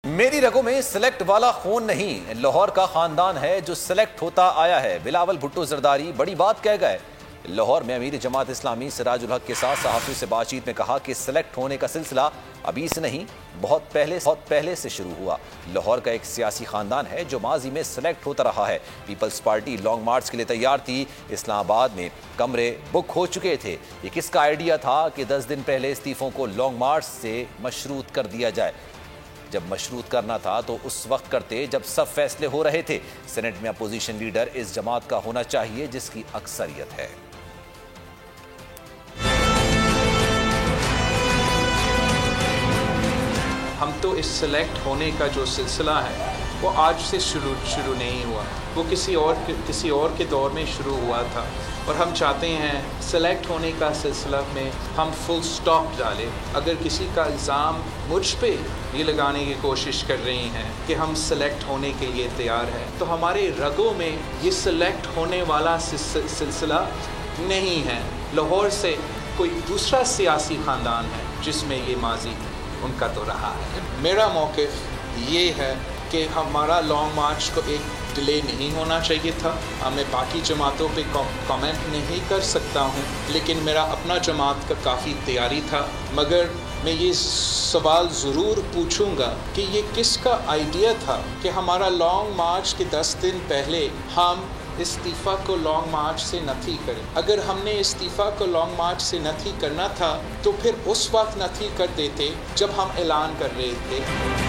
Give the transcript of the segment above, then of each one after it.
मेरी रगों में सिलेक्ट वाला खून नहीं, लाहौर का खानदान है जो सिलेक्ट होता आया है। बिलावल भुट्टो जरदारी बड़ी बात कह गए। लाहौर में अमीर जमात इस्लामी सिराजुल हक के साथ सहाफ़ियों से बातचीत में कहा कि सिलेक्ट होने का सिलसिला अभी से नहीं, बहुत पहले से शुरू हुआ। लाहौर का एक सियासी खानदान है जो माजी में सिलेक्ट होता रहा है। पीपल्स पार्टी लॉन्ग मार्च के लिए तैयार थी। इस्लामाबाद में कमरे बुक हो चुके थे। ये किसका आइडिया था कि 10 दिन पहले इस्तीफों को लॉन्ग मार्च से मशरूत कर दिया जाए? जब मशरूत करना था तो उस वक्त करते जब सब फैसले हो रहे थे। सेनेट में अपोजिशन लीडर इस जमात का होना चाहिए जिसकी अक्सरियत है। हम तो इस सेलेक्ट होने का जो सिलसिला है वो आज से शुरू नहीं हुआ, वो किसी और के दौर में शुरू हुआ था। और हम चाहते हैं सेलेक्ट होने का सिलसिला में हम फुल स्टॉप डालें। अगर किसी का इल्ज़ाम मुझ पे ये लगाने की कोशिश कर रही हैं कि हम सेलेक्ट होने के लिए तैयार हैं, तो हमारे रगों में ये सेलेक्ट होने वाला सिलसिला नहीं है। लाहौर से कोई दूसरा सियासी ख़ानदान है जिसमें ये माजी उनका तो रहा है। मेरा मौक़िफ़ ये है कि हमारा लॉन्ग मार्च को एक डिले नहीं होना चाहिए था। मैं बाकी जमातों पे कमेंट नहीं कर सकता हूँ, लेकिन मेरा अपना जमात का काफ़ी तैयारी था। मगर मैं ये सवाल ज़रूर पूछूंगा कि ये किसका आइडिया था कि हमारा लॉन्ग मार्च के 10 दिन पहले हम इस्तीफ़ा को लॉन्ग मार्च से नथी करें। अगर हमने इस्तीफ़ा को लॉन्ग मार्च से नथी करना था तो फिर उस वक्त नथी कर देते जब हम ऐलान कर रहे थे।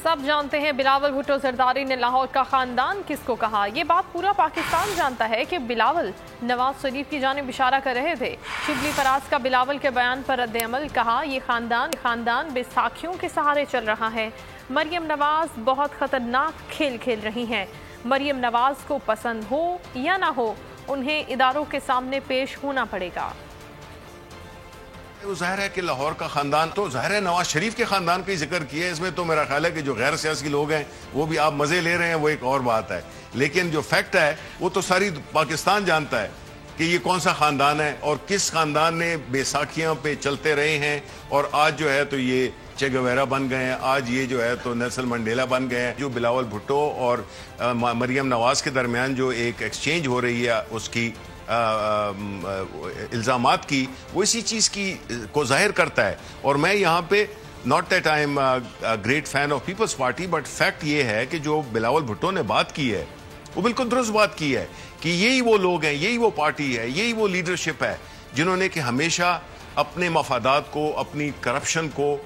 सब जानते हैं बिलावल भुट्टो जरदारी ने लाहौर का खानदान किसको कहा। ये बात पूरा पाकिस्तान जानता है कि बिलावल नवाज शरीफ की जानिब इशारा कर रहे थे। शिबली फराज का बिलावल के बयान पर रद्द-ए-अमल, कहा ये खानदान बैसाखियों के सहारे चल रहा है। मरियम नवाज बहुत ख़तरनाक खेल खेल रही हैं। मरियम नवाज को पसंद हो या ना हो, उन्हें इदारों के सामने पेश होना पड़ेगा। वो जाहिर है कि लाहौर का खानदान तो जाहिर है नवाज शरीफ के खानदान का ही जिक्र किया है। इसमें तो मेरा ख्याल है कि जो गैर सियासी लोग हैं वो भी आप मजे ले रहे हैं, वो एक और बात है। लेकिन जो फैक्ट है वो तो सारी पाकिस्तान जानता है कि ये कौन सा खानदान है और किस खानदान ने बैसाखियों पे चलते रहे हैं। और आज जो है तो ये चे गवेरा बन गए हैं, आज ये जो है तो नेल्सन मंडेला बन गए हैं। जो बिलावल भुट्टो और मरियम नवाज के दरमियान जो एक एक्सचेंज हो रही है उसकी इल्ज़ामात की, वो इसी चीज़ की को जाहिर करता है। और मैं यहाँ पे not that I am great fan of Peoples Party, but fact ये है कि जो बिलावल भुट्टो ने बात की है वो बिल्कुल दुरुस्त बात की है कि यही वो लोग हैं, यही वो पार्टी है, यही वो लीडरशिप है जिन्होंने कि हमेशा अपने मफादात को, अपनी करप्शन को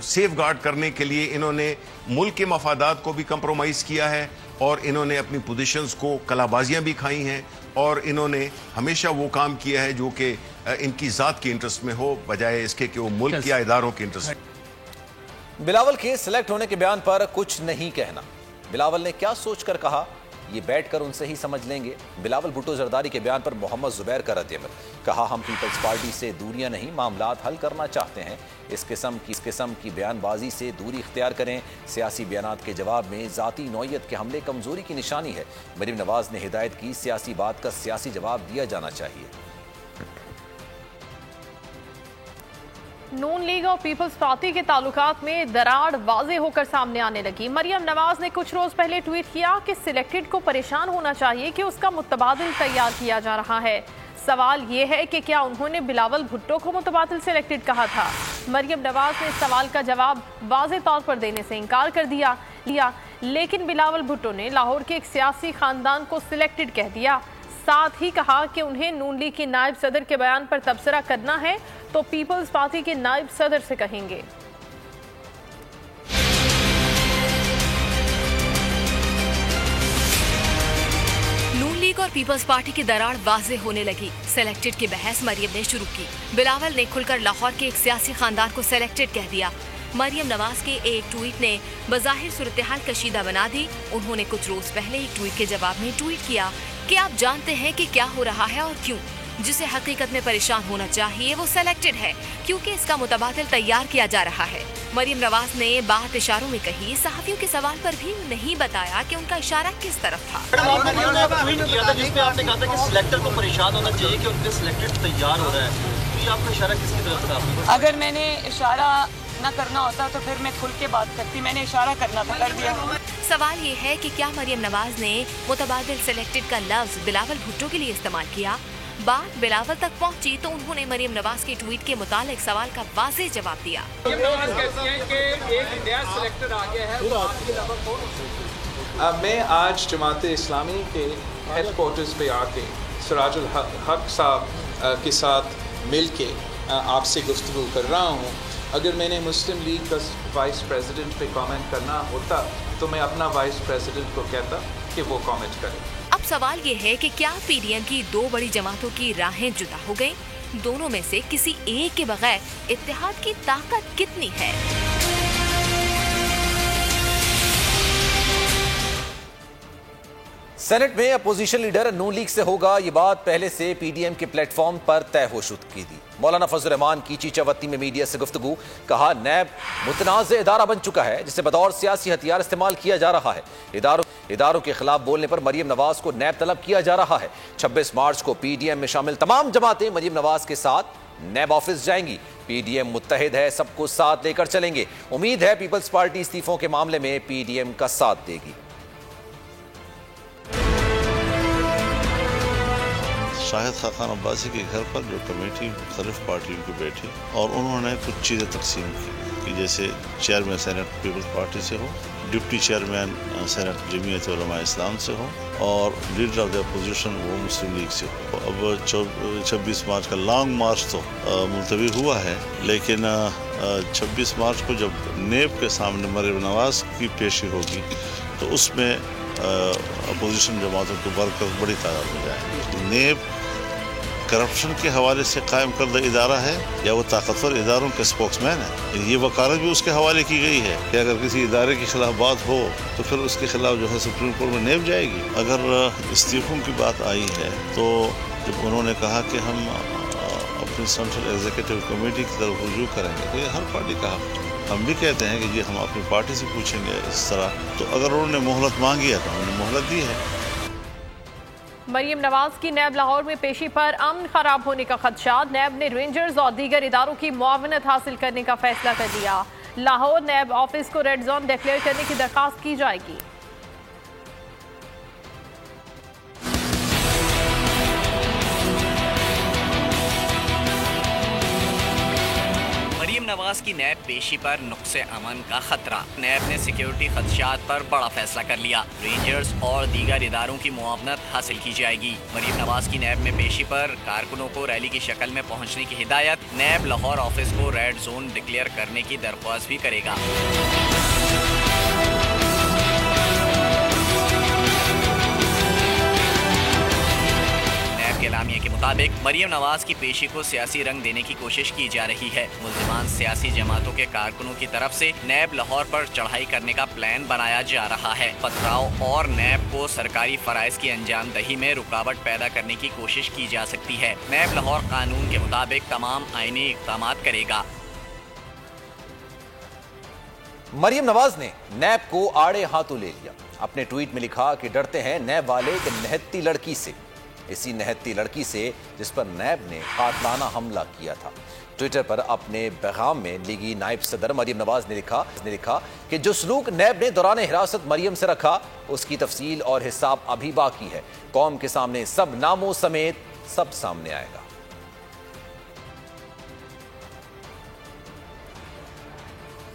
सेफ गार्ड करने के लिए इन्होंने मुल्क के मफादात को भी कंप्रोमाइज़ किया है और इन्होंने अपनी पोजीशंस को कलाबाजियाँ भी खाई हैं और इन्होंने हमेशा वो काम किया है जो कि इनकी ज़ात के इंटरेस्ट में हो, बजाय इसके कि वो मुल्क या इदारों के इंटरेस्ट में। बिलावल के सिलेक्ट होने के बयान पर कुछ नहीं कहना। बिलावल ने क्या सोचकर कहा ये बैठकर उनसे ही समझ लेंगे। बिलावल भुट्टो जरदारी के बयान पर मोहम्मद जुबैर का रद्द-ए-अमल, कहा हम पीपल्स पार्टी से दूरियां नहीं, मामलात हल करना चाहते हैं। इस किस्म की बयानबाजी से दूरी इख्तियार करें। सियासी बयानात के जवाब में ज़ाती नौइयत के हमले कमजोरी की निशानी है। मरियम नवाज ने हिदायत की सियासी बात का सियासी जवाब दिया जाना चाहिए। नून लीग और पीपल्स पार्टी के ताल्लुकात में दरार वाज़ेह होकर सामने आने लगी। मरियम नवाज ने कुछ रोज पहले ट्वीट किया कि सिलेक्टेड को परेशान होना चाहिए कि उसका मुतबादिल तैयार किया जा रहा है। सवाल ये है कि क्या उन्होंने बिलावल भुट्टो को मुतबादिल सिलेक्टेड कहा था? मरियम नवाज ने इस सवाल का जवाब वाज़ेह तौर पर देने से इनकार कर दिया, लेकिन बिलावल भुट्टो ने लाहौर के एक सियासी खानदान को सिलेक्टेड कह दिया। साथ ही कहा कि उन्हें नून लीग के नायब सदर के बयान पर तबसरा करना है तो पीपल्स पार्टी के नायब सदर से कहेंगे। नून लीग और पीपल्स पार्टी की दरार वाज़ेह होने लगी। सेलेक्टेड की बहस मरियम ने शुरू की। बिलावल ने खुलकर लाहौर के एक सियासी खानदान को सेलेक्टेड कह दिया। मरियम नवाज के एक ट्वीट ने बज़ाहिर सूरत हाल कशीदा बना दी। उन्होंने कुछ रोज पहले एक ट्वीट के जवाब में ट्वीट किया कि आप जानते हैं कि क्या हो रहा है और क्यों। जिसे हकीकत में परेशान होना चाहिए वो सेलेक्टेड है क्योंकि इसका मुतबादिल तैयार किया जा रहा है। मरियम नवाज ने बात इशारों में कही। सहाफियों के सवाल पर भी नहीं बताया कि उनका इशारा किस तरफ था। ट्वीट किया था जिसमें आपने कहा था कि सिलेक्टर को परेशान होना चाहिए कि उनके सिलेक्टेड तैयार हो रहा है। तो ये आपका इशारा किसकी तरफ था? अगर मैंने इशारा ना करना होता तो फिर मैं खुल के बात करती, मैंने इशारा करना था, कर दिया। सवाल ये है कि क्या मरियम नवाज ने मुतबादिल सिलेक्टेड का लफ्ज बिलावल भुट्टो के लिए इस्तेमाल किया? बात बिलावल तक पहुंची तो उन्होंने मरियम नवाज के ट्वीट के मुतालिक सवाल का वाज़ेह जवाब दिया। मरियम नवाज कहती हैं कि एक नया सिलेक्टर आ गया है, वो आपकी मैं आज जमात इस्लामी के हेडक्वार्टर्स पे आके सिराजुल हक साहब के साथ मिल के आपसे गुफ्तगू कर रहा हूँ। अगर मैंने मुस्लिम लीग का वाइस प्रेसिडेंट पे कमेंट करना होता तो मैं अपना वाइस प्रेसिडेंट को कहता कि वो कमेंट करे। अब सवाल ये है कि क्या पीडीएम की दो बड़ी जमातों की राहें जुदा हो गईं? दोनों में से किसी एक के बगैर इत्तेहाद की ताकत कितनी है? सेनेट में अपोजिशन लीडर नून लीग से होगा, ये बात पहले से पीडीएम के प्लेटफॉर्म पर तय हो चुकी थी। मौलाना फजल रहमान की चीचावती में मीडिया से गुफ्तगू, कहा नैब मुतनाज़ इदारा बन चुका है जिसे बतौर सियासी हथियार इस्तेमाल किया जा रहा है। इदारों के खिलाफ बोलने पर मरियम नवाज को नैब तलब किया जा रहा है। 26 मार्च को पीडीएम में शामिल तमाम जमातें मरियम नवाज के साथ नैब ऑफिस जाएंगी। पीडीएम मुत्तहिद है, सबको साथ लेकर चलेंगे। उम्मीद है पीपल्स पार्टी इस्तीफों के मामले में पीडीएम का साथ देगी। शाहिद खान अब्बासी के घर पर जो कमेटी मुख्तलिफ पार्टियों की बैठी और उन्होंने कुछ चीज़ें तकसीम की कि जैसे चेयरमैन सेनेट पीपल्स पार्टी से हो, deputy chairman senate Jamiat Ulama इस्लाम से हो और लीडर ऑफ द अपोजिशन वो मुस्लिम लीग से हो। अब 26 मार्च का लॉन्ग मार्च तो मुलतवी हुआ है, लेकिन 26 मार्च को जब नेब के सामने मरियम नवाज की पेशी होगी तो उसमें अपोजिशन जमातों के वर्कर बड़ी तादाद में जाएंगे। नेब करप्शन के हवाले से कायम करदा इदारा है या वो ताकतवर इदारों के स्पोक्समैन है? ये वकालत भी उसके हवाले की गई है कि अगर किसी इदारे के खिलाफ बात हो तो फिर उसके खिलाफ जो है सुप्रीम कोर्ट में नेब जाएगी। अगर इस्तीफों की बात आई है तो जब उन्होंने कहा कि हम अपनी सेंट्रल एग्जीक्यूटिव कमेटी की तरफ रुजू करेंगे तो ये हर पार्टी का हक है। हम भी कहते हैं कि जी हम अपनी पार्टी से पूछेंगे इस तरह, तो अगर उन्होंने मोहलत मांगी है तो हमने मोहलत दी है। मरियम नवाज की नैब लाहौर में पेशी पर अमन खराब होने का खदशा, नैब ने रेंजर्स और दीगर इदारों की मुआवनत हासिल करने का फैसला कर लिया। लाहौर नैब ऑफिस को रेड जोन डिक्लेयर करने की दरखास्त की जाएगी। मरियम नवाज की नैब पेशी पर नुक्से अमन का खतरा, नैब ने सिक्योरिटी खदशात पर बड़ा फैसला कर लिया। रेंजर्स और दीगर इदारों की मुआवनत हासिल की जाएगी। मरियम नवाज की नैब में पेशी पर कारकुनों को रैली की शक्ल में पहुंचने की हिदायत, नैब लाहौर ऑफिस को रेड जोन डिक्लेयर करने की दरख्वास्त भी करेगा। एलामिया के मुताबिक मरियम नवाज की पेशी को सियासी रंग देने की कोशिश की जा रही है। मुल्जिमान सियासी जमातों के कारकुनों की तरफ से नैब लाहौर पर चढ़ाई करने का प्लान बनाया जा रहा है। पथराव और नैब को सरकारी फराइज की अंजाम दही में रुकावट पैदा करने की कोशिश की जा सकती है। नैब लाहौर कानून के मुताबिक तमाम आईनी इक़दाम करेगा। मरियम नवाज ने नैब को आड़े हाथों ले लिया। अपने ट्वीट में लिखा कि डरते हैं नैब वाले एक निहत्ती लड़की से, इसी निहत्ती लड़की से जिस पर नैब ने कातलाना हमला किया था। ट्विटर पर अपने पैगाम में लीगी नायब सदर मरियम नवाज ने लिखा कि जो सलूक नैब ने दौरान हिरासत मरियम से रखा उसकी तफसील और हिसाब अभी बाकी है। कौम के सामने सब नामों समेत सब सामने आएगा।